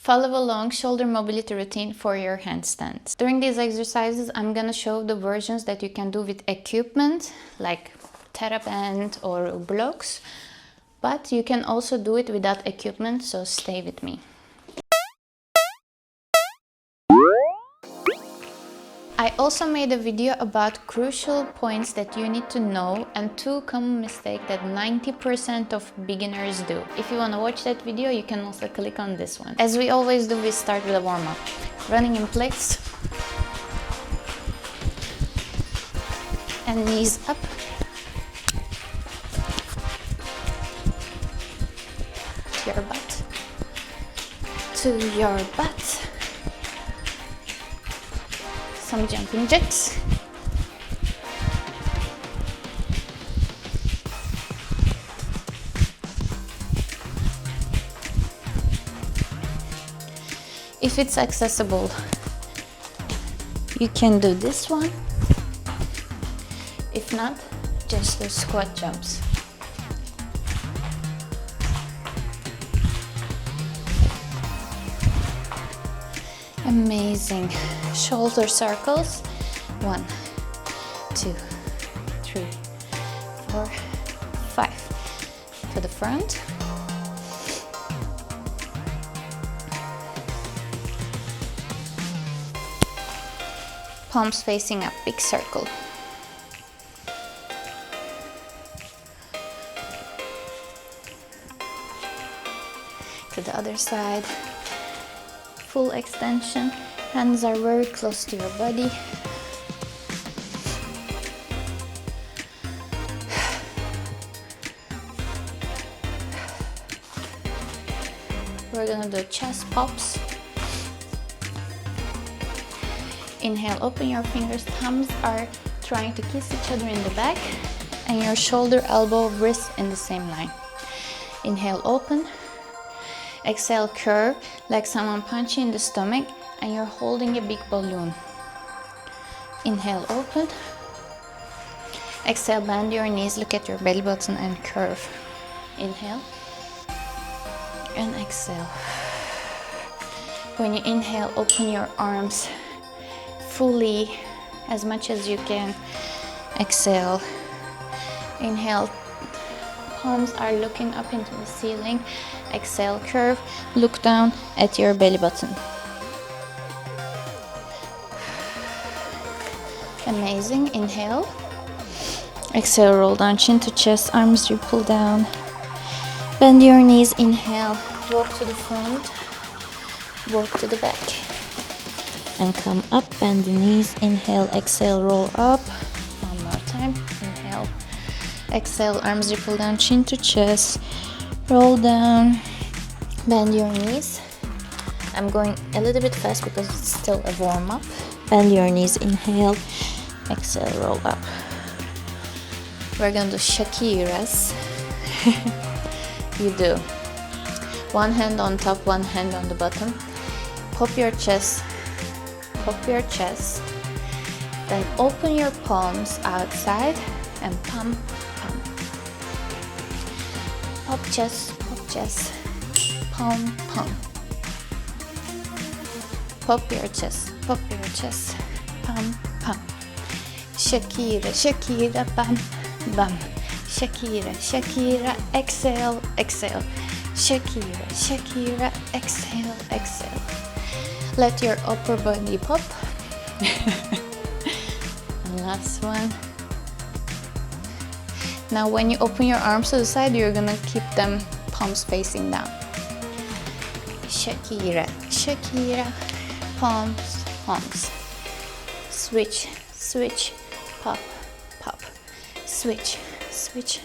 Follow a long shoulder mobility routine for your handstands. During these exercises, I'm gonna show the versions that you can do with equipment like TheraBand or blocks, but you can also do it without equipment, so stay with me. I also made a video about crucial points that you need to know and 2 common mistakes that 90% of beginners do. If you want to watch that video, you can also click on this one. As we always do, we start with a warm-up. Running in place and knees up. To your butt. To your butt. Some jumping jacks. If it's accessible, you can do this one. If not, just do squat jumps. Amazing. Shoulder circles. 1, 2, 3, 4, 5. To the front. Palms facing up, big circle. To the other side. Full extension, hands are very close to your body. We're gonna do chest pops. Inhale, open your fingers, thumbs are trying to kiss each other in the back, and your shoulder, elbow, wrist in the same line. Inhale, open. Exhale, curve, like someone punching in the stomach, and you're holding a big balloon. Inhale, open. Exhale, bend your knees, look at your belly button and curve. Inhale and exhale. When you inhale, open your arms fully, as much as you can. Exhale. Inhale, palms are looking up into the ceiling. Exhale, curve, look down at your belly button. Amazing. Inhale. Exhale, roll down, chin to chest, arms ripple down. Bend your knees. Inhale, walk to the front, walk to the back. And come up, bend the knees. Inhale, exhale, roll up. One more time. Inhale. Exhale, arms ripple down, chin to chest. Roll down, bend your knees. I'm going a little bit fast because it's still a warm-up. Bend your knees, inhale, exhale, roll up. We're gonna do Shakiras. You do one hand on top, one hand on the bottom. Pop your chest, then open your palms outside and pump. Pop chest, palm, palm. Pop your chest, palm, palm. Shakira, Shakira, bam, bam. Shakira, Shakira, exhale, exhale. Shakira, Shakira, exhale, exhale. Let your upper body pop. And last one. Now when you open your arms to the side, you're gonna keep them palms facing down. Shakira, Shakira, palms, palms. Switch, switch, pop, pop. Switch, switch,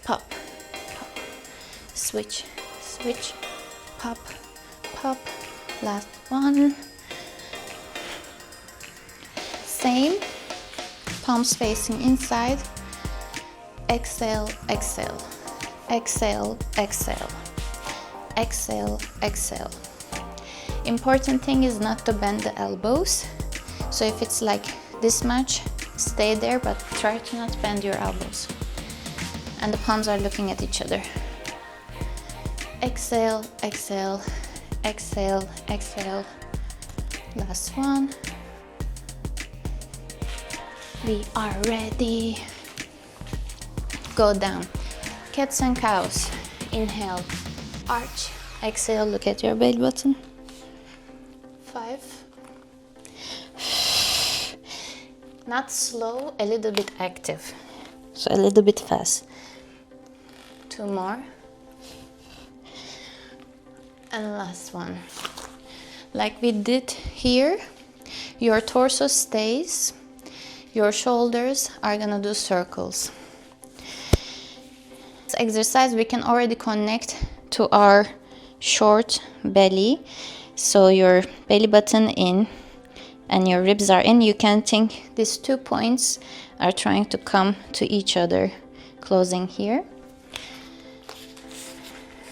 pop, pop. Switch, switch, pop, pop. Last one. Same, palms facing inside. Exhale, exhale, exhale, exhale, exhale, exhale. Important thing is not to bend the elbows. So if it's like this much, stay there, but try to not bend your elbows. And the palms are looking at each other. Exhale, exhale, exhale, exhale. Last one. We are ready. Go down. Cats and cows. Inhale, arch. Exhale, look at your belly button. 5. Not slow, a little bit active. So a little bit fast. 2 more. And last one. Like we did here, your torso stays, your shoulders are gonna do circles. This exercise we can already connect to our short belly. So your belly button in and your ribs are in. You can think these 2 points are trying to come to each other, closing here.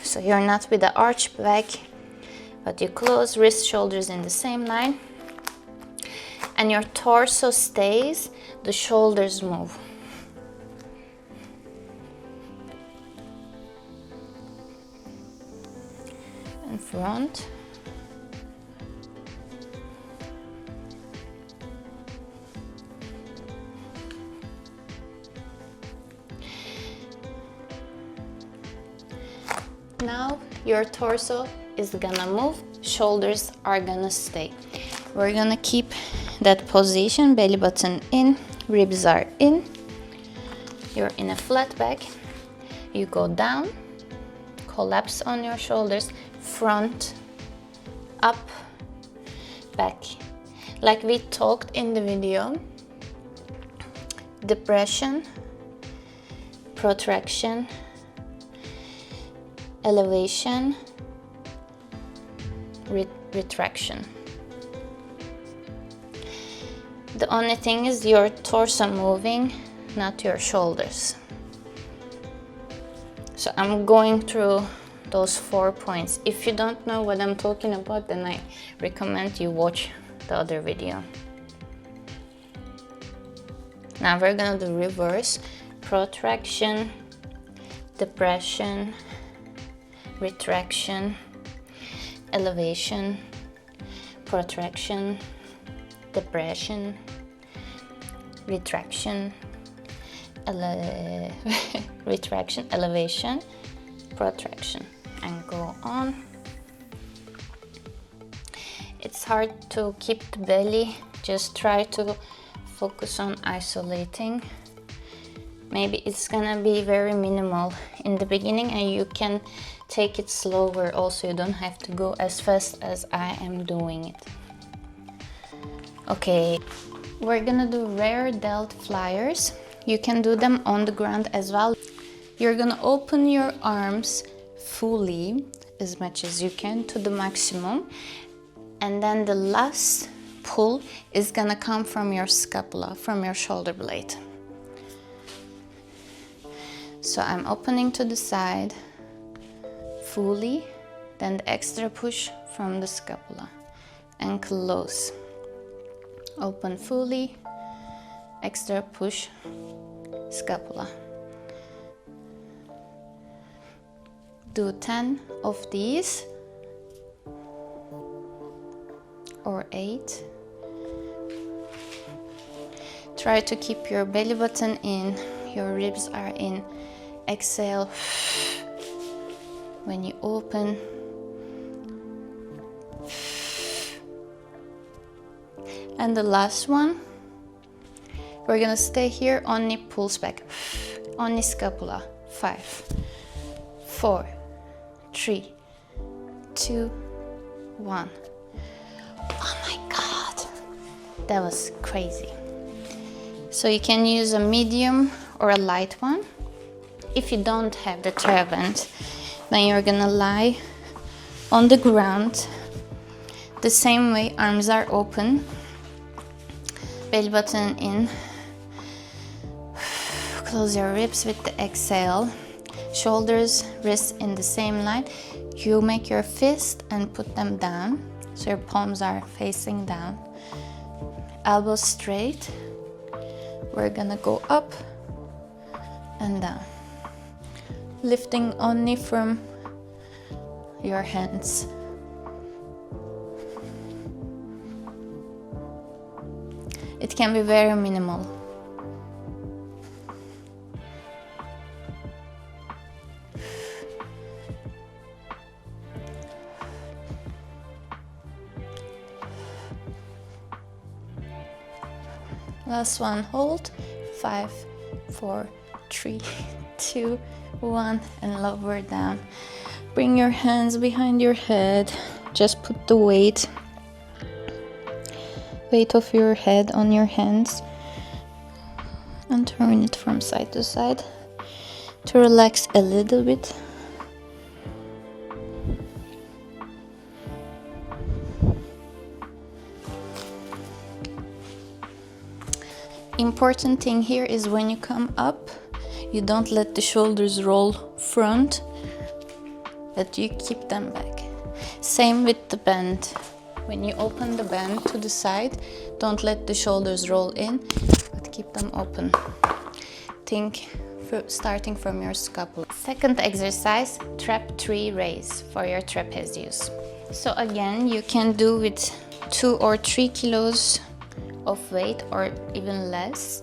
So you're not with the arch back, but you close, wrist, shoulders in the same line. And your torso stays, the shoulders move. And front. Now your torso is gonna move, shoulders are gonna stay. We're gonna keep that position, belly button in, ribs are in. You're in a flat back. You go down, collapse on your shoulders, front, up, back. Like we talked in the video, depression, protraction, elevation, retraction. The only thing is your torso moving, not your shoulders. So I'm going through those 4 points. If you don't know what I'm talking about, then I recommend you watch the other video. Now we're gonna do reverse: protraction, depression, retraction, elevation, protraction, depression, retraction, retraction, elevation, protraction, and go on. It's hard to keep the belly, just try to focus on isolating. Maybe it's gonna be very minimal in the beginning, and you can take it slower also. You don't have to go as fast as I am doing it. Okay, we're gonna do rear delt flyers. You can do them on the ground as well. You're gonna open your arms fully, as much as you can, to the maximum, and then the last pull is gonna come from your scapula, from your shoulder blade. So I'm opening to the side fully, then the extra push from the scapula, and close. Open fully, extra push, scapula. Do 10 of these, or 8. Try to keep your belly button in, your ribs are in. Exhale when you open. And the last one, we're gonna stay here, only pulse back, only scapula. 5, 4, 3, 2, 1. Oh my God, that was crazy. So you can use a medium or a light one. If you don't have the TheraBand, then you're gonna lie on the ground the same way. Arms are open, belly button in. Close your ribs with the exhale. Shoulders, wrists in the same line. You make your fist and put them down, so your palms are facing down. Elbows straight. We're gonna go up and down, lifting only from your hands. It can be very minimal. Last one, hold. 5, 4, 3, 2, 1, and lower down. Bring your hands behind your head. Just put the weight of your head on your hands and turn it from side to side to relax a little bit. Important thing here is when you come up, you don't let the shoulders roll front, but you keep them back. Same with the bend. When you open the bend to the side, don't let the shoulders roll in, but keep them open. Starting from your scapula. Second exercise, trap 3 raise for your trapezius. So again, you can do with 2 or 3 kilos of weight or even less,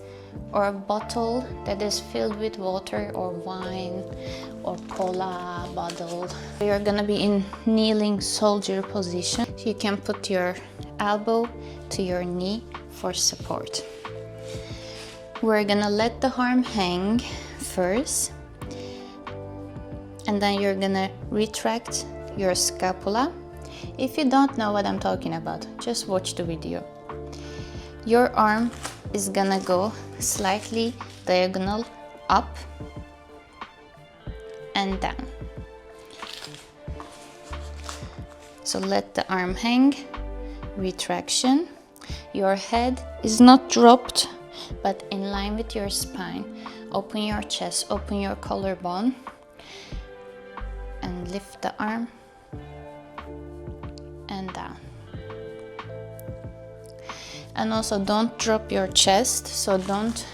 or a bottle that is filled with water or wine or cola bottle. You're gonna be in kneeling soldier position. You can put your elbow to your knee for support. We're gonna let the arm hang first, and then you're gonna retract your scapula. If you don't know what I'm talking about, just watch the video. Your arm is gonna go slightly diagonal up and down. So let the arm hang, retraction. Your head is not dropped, but in line with your spine. Open your chest, open your collarbone, and lift the arm and down. And also don't drop your chest, so don't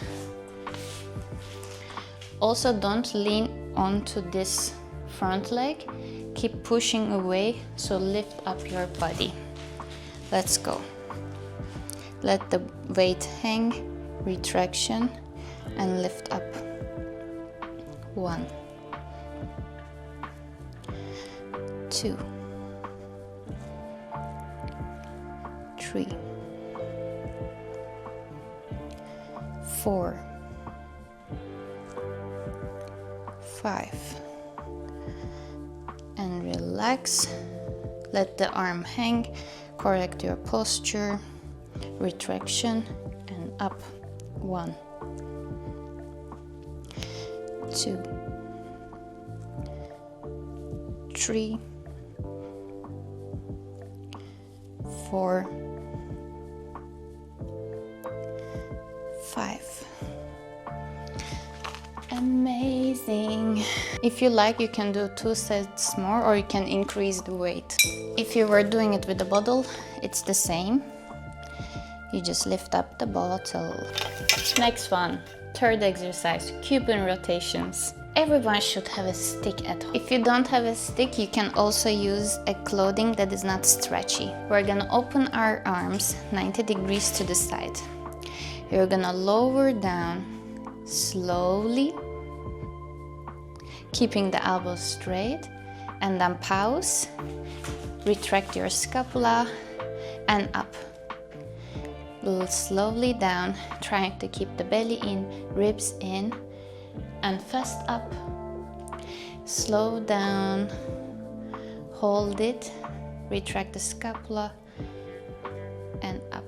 lean onto this front leg. Keep pushing away, so lift up your body. Let's go. Let the weight hang, retraction, and lift up. 1, 2, 3, 4, 5, and relax. Let the arm hang, correct your posture, retraction, and up. 1, 2, 3, 4, 5. Amazing. If you like, you can do 2 sets more, or you can increase the weight. If you were doing it with a bottle, it's the same. You just lift up the bottle. Next one, third exercise, Cuban rotations. Everyone should have a stick at home. If you don't have a stick, you can also use a clothing that is not stretchy. We're gonna open our arms 90 degrees to the side. You're gonna lower down slowly, keeping the elbows straight, and then pause, retract your scapula, and up. Slowly down, trying to keep the belly in, ribs in, and fast up. Slow down, hold it, retract the scapula, and up.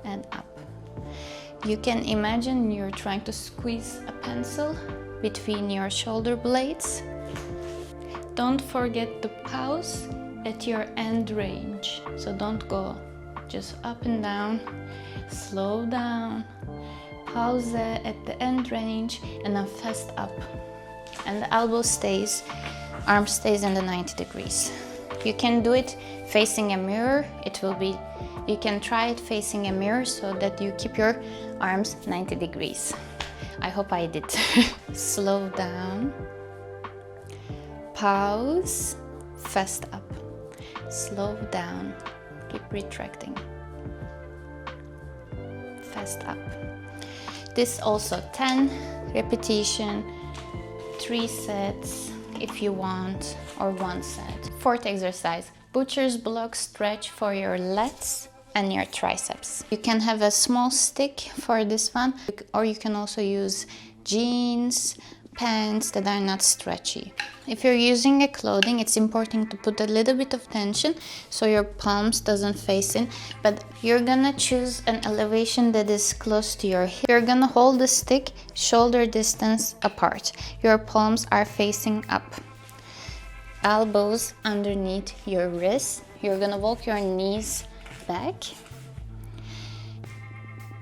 And up. You can imagine you're trying to squeeze a pencil between your shoulder blades. Don't forget to pause at your end range. So don't go just up and down, slow down, pause at the end range, and then fast up. And the elbow stays, arm stays in the 90 degrees. You can do it facing a mirror. You can try it facing a mirror so that you keep your arms 90 degrees. I hope I did. Slow down, pause, fast up. Slow down, keep retracting. Fast up. This also 10 repetition, 3 sets if you want, or 1 set. Fourth exercise, butcher's block stretch for your lats and your triceps. You can have a small stick for this one, or you can also use jeans, pants that are not stretchy. If you're using a clothing, it's important to put a little bit of tension so your palms doesn't face in, but you're gonna choose an elevation that is close to your hip. You're gonna hold the stick shoulder distance apart. Your palms are facing up. Elbows underneath your wrists. You're gonna walk your knees back,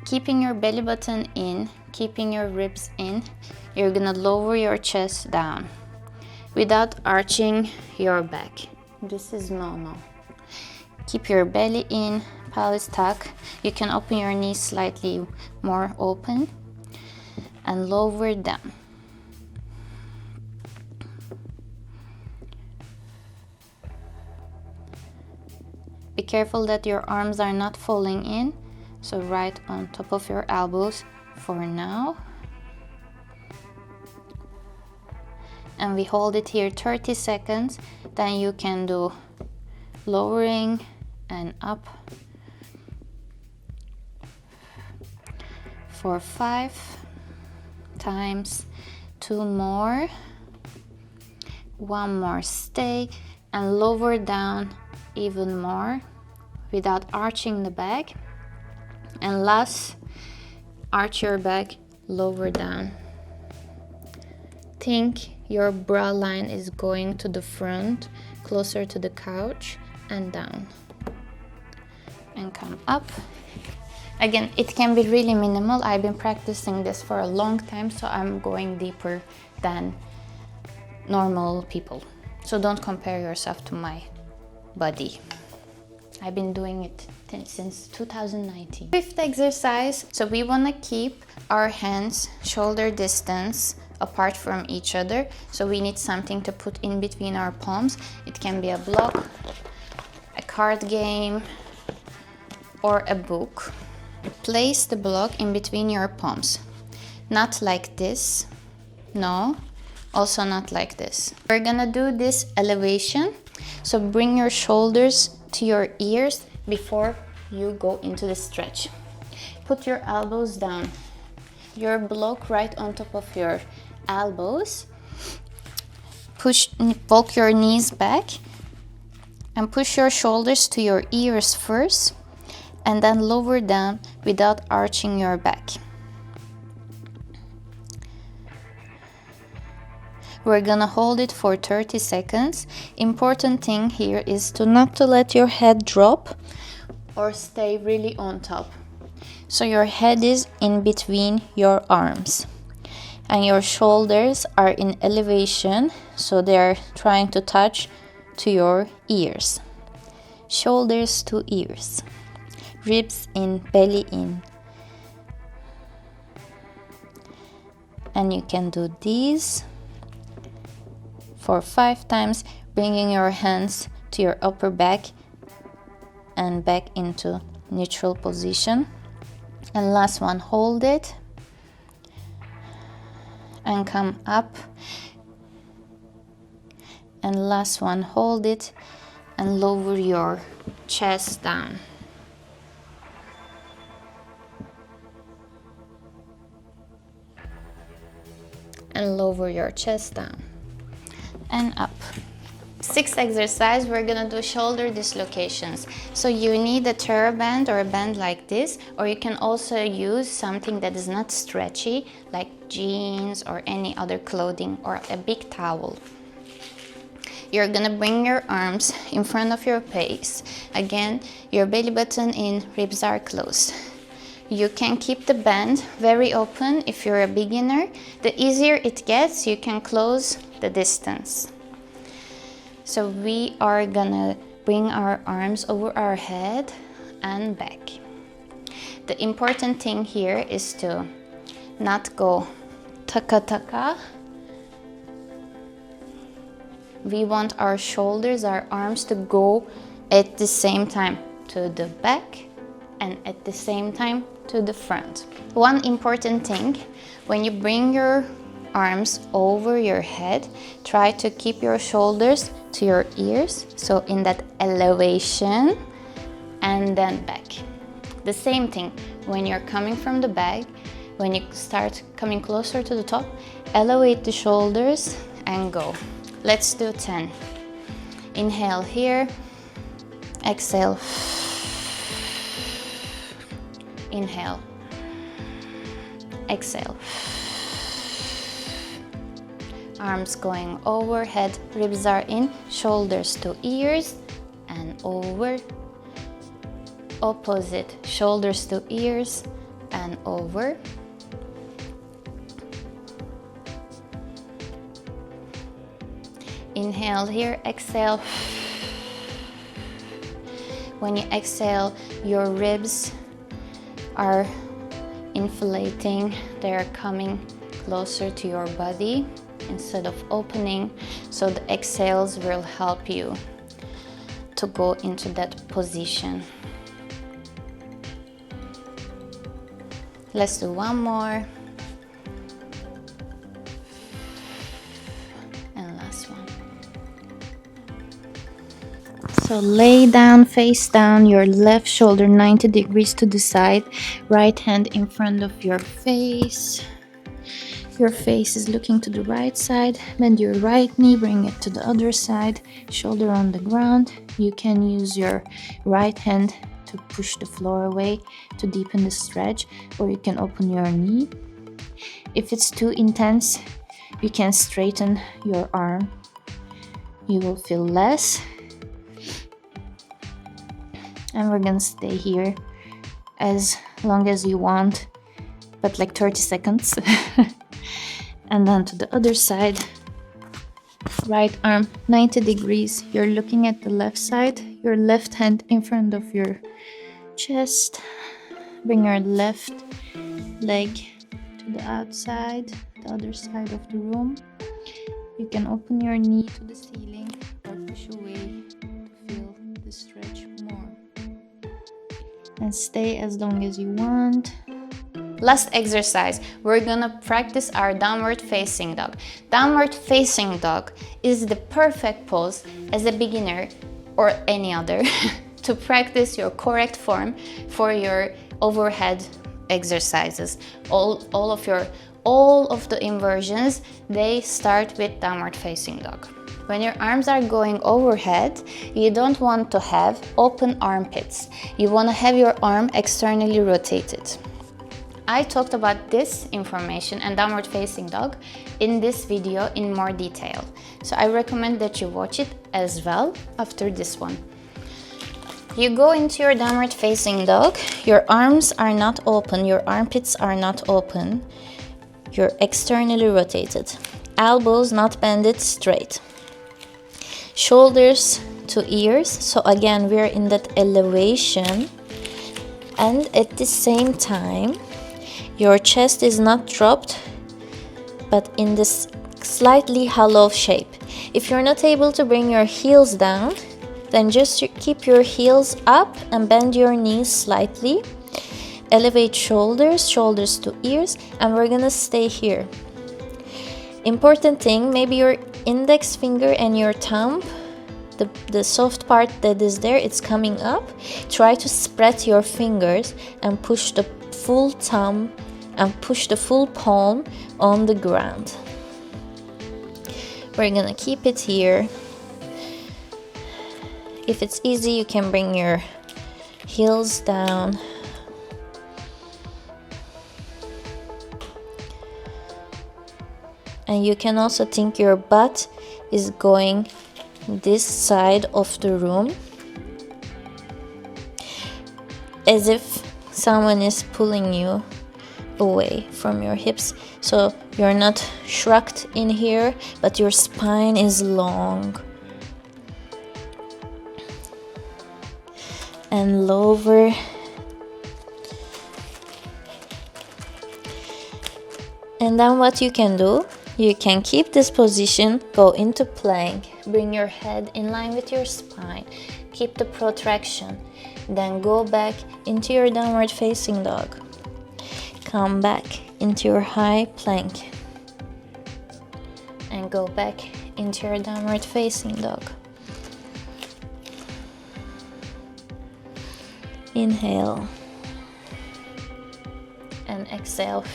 keeping your belly button in, keeping your ribs in. You're gonna lower your chest down without arching your back. This is no. Keep your belly in, pelvis tuck. You can open your knees slightly more open and lower down. Be careful that your arms are not falling in, so right on top of your elbows for now. And we hold it here 30 seconds, then you can do lowering and up for 5 times, 2 more, 1 more, stay, and lower down even more without arching the back, and last, arch your back, lower down. Think your bra line is going to the front, closer to the couch, and down, and come up. Again, it can be really minimal. I've been practicing this for a long time, so I'm going deeper than normal people, so don't compare yourself to my body. I've been doing it since 2019. Fifth exercise, so we want to keep our hands shoulder distance apart from each other, so we need something to put in between our palms. It can be a block, a card game, or a book. Place the block in between your palms, not like this, no, also not like this. We're gonna do this elevation, so bring your shoulders to your ears before you go into the stretch. Put your elbows down, your block right on top of your elbows. Walk your knees back and push your shoulders to your ears first, and then lower down without arching your back. We're gonna hold it for 30 seconds. Important thing here is to not to let your head drop or stay really on top. So your head is in between your arms and your shoulders are in elevation, so they're trying to touch to your ears. Shoulders to ears. Ribs in, belly in. And you can do these for 5 times, bringing your hands to your upper back and back into neutral position. And last one, hold it and come up. And last one, hold it and lower your chest down. And lower your chest down and up. Sixth exercise, we're gonna do shoulder dislocations. So you need a TheraBand or a band like this, or you can also use something that is not stretchy, like jeans or any other clothing, or a big towel. You're gonna bring your arms in front of your face. Again, your belly button in, ribs are closed. You can keep the band very open if you're a beginner. The easier it gets, you can close the distance. So we are gonna bring our arms over our head and back. The important thing here is to not go taka-taka, we want our shoulders, our arms to go at the same time to the back and at the same time to the front. One important thing, when you bring your arms over your head, try to keep your shoulders to your ears, so in that elevation, and then back. The same thing when you're coming from the back, when you start coming closer to the top, elevate the shoulders and go. Let's do 10. Inhale here, exhale, inhale, exhale. Arms going overhead, ribs are in, shoulders to ears and over. Opposite, shoulders to ears and over. Inhale here, exhale. When you exhale, your ribs are inflating, they're coming closer to your body instead of opening, so the exhales will help you to go into that position. Let's do one more. And last one. So lay down, face down, your left shoulder 90 degrees to the side, right hand in front of your face. Your face is looking to the right side. Bend your right knee, bring it to the other side, shoulder on the ground. You can use your right hand to push the floor away to deepen the stretch, or you can open your knee. If it's too intense, you can straighten your arm. You will feel less. And we're gonna stay here as long as you want, but like 30 seconds. And then to the other side, right arm 90 degrees. You're looking at the left side, your left hand in front of your chest. Bring your left leg to the outside, the other side of the room. You can open your knee to the ceiling or push away to feel the stretch more. And stay as long as you want. Last exercise, we're gonna practice our downward facing dog. Downward facing dog is the perfect pose as a beginner or any other to practice your correct form for your overhead exercises. All of the inversions, they start with downward facing dog. When your arms are going overhead, you don't want to have open armpits. You want to have your arm externally rotated. I talked about this information and downward facing dog in this video in more detail. So I recommend that you watch it as well after this one. You go into your downward facing dog, your arms are not open, your armpits are not open, you're externally rotated. Elbows not bended straight. Shoulders to ears, so again we're in that elevation, and at the same time your chest is not dropped but in this slightly hollow shape. If you're not able to bring your heels down, then just keep your heels up and bend your knees slightly. Elevate shoulders, shoulders to ears, and we're gonna stay here. Important thing, maybe your index finger and your thumb, the soft part that is there, it's coming up. Try to spread your fingers and push the full thumb and push the full palm on the ground. We're gonna keep it here. If it's easy, you can bring your heels down. And you can also think your butt is going this side of the room, as if someone is pulling you away from your hips. So you're not shrugged in here, but your spine is long. And lower. And then what you can do, You can keep this position, go into plank, bring your head in line with your spine, keep the protraction, then go back into your downward facing dog. Come back into your high plank and go back into your downward facing dog. Inhale and exhale.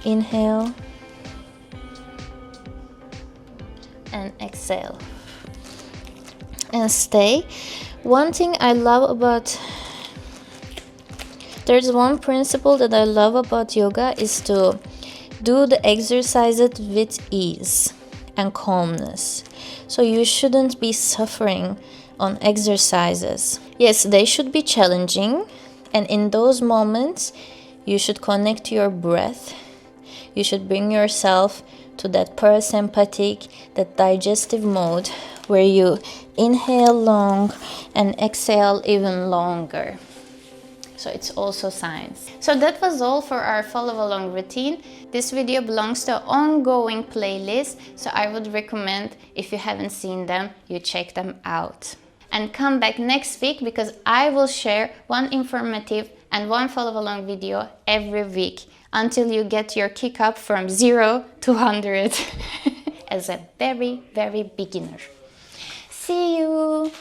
Inhale and exhale. And stay. One thing I love about, there's one principle that I love about yoga is to do the exercises with ease and calmness. So you shouldn't be suffering on exercises. Yes, they should be challenging, and in those moments you should connect to your breath. You should bring yourself to that parasympathetic, that digestive mode where you inhale long and exhale even longer. So it's also science. So that was all for our follow along routine. This video belongs to an ongoing playlist, so I would recommend, if you haven't seen them, you check them out. And come back next week because I will share one informative and one follow along video every week until you get your kick up from 0 to 100 as a very, very beginner. See you!